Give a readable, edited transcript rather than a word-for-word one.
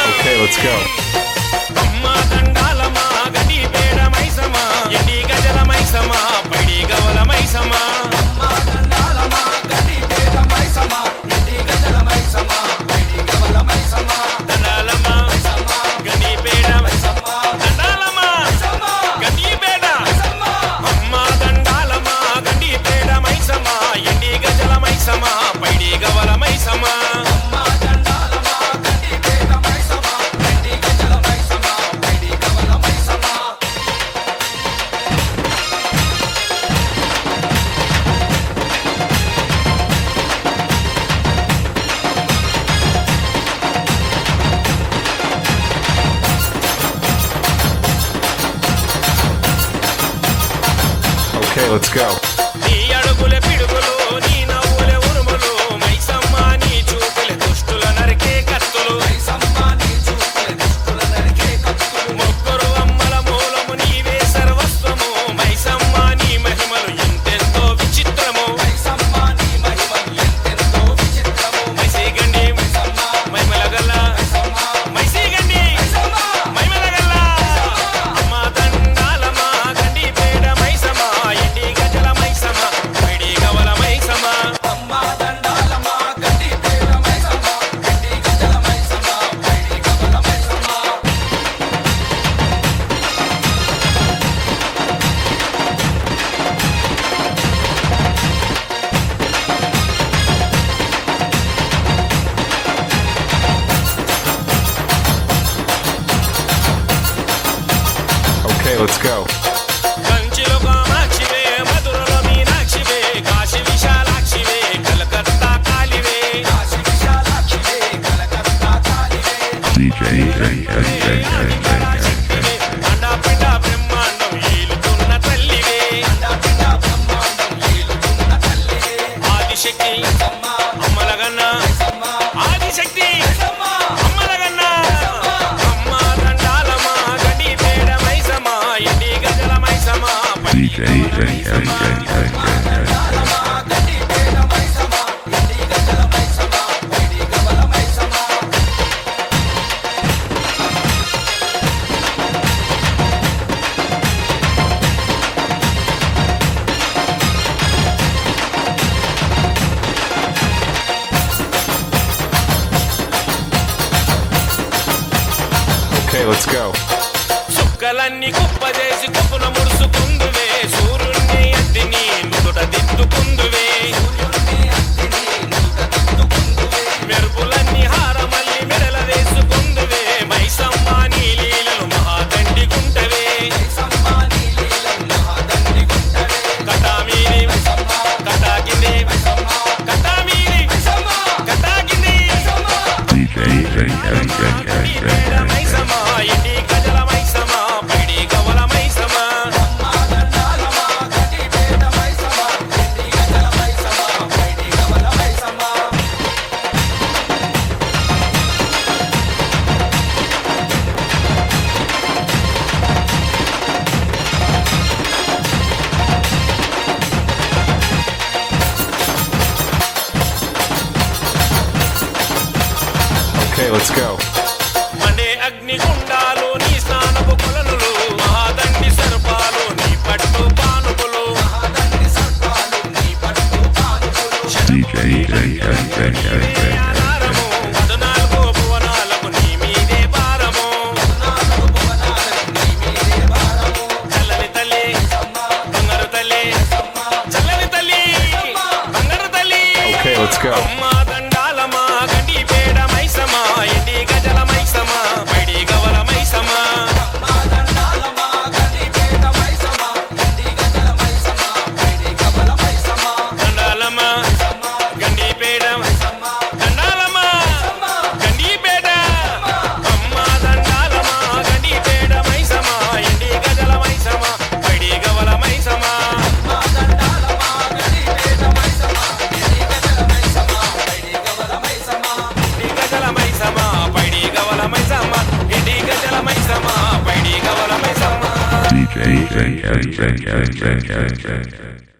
Okay, let's go. Okay, let's go. Okay, let's go. Okay, let's go. సుక్కలన్నీ కుప్పజేసి కప్పున ముడుసుకుందువే సూర్యుణ్ణి అద్దిని నుదుట దిద్దుకుందువే మెరుపులన్నీ హారమల్లి మెడల వేసుకుందువే మైసమ్మ నీ లీలలు మహాదండి గుంటవే కటామీరి కటాకింది కటామీరి కటాకింది మైసమ్మ ఇంటి గజల మైసమ్మ పైడి Gavala Maisamma Okay, let's go. మనే అగ్నిగుండాలు నీ స్నానపు కొలనులు మహాదండి సర్పాలు నీ పట్టు పానుపులు నీవే ఆధారము 14 భువనాలకు నీ మీదే భారము చల్లని తల్లి బంగారు తల్లి చల్లని తల్లి బంగారు తల్లి Okay, let's go. అమ్మ దండాలమా గండి పేడ మైసమా ఎండి గజల మైసమా పైడి గవల మైసమా దండాలమా గండి పేడ దండాలమా గండి పేడ అమ్మ దండాలమా గండి పేడ మైసమా ఎండి గజల మైసమా పైడి గవల మైసమా గజల మైసమా పైడి గవల మైసమా ఎండి గజల మైసమా పైడి గవల మైసమా DJ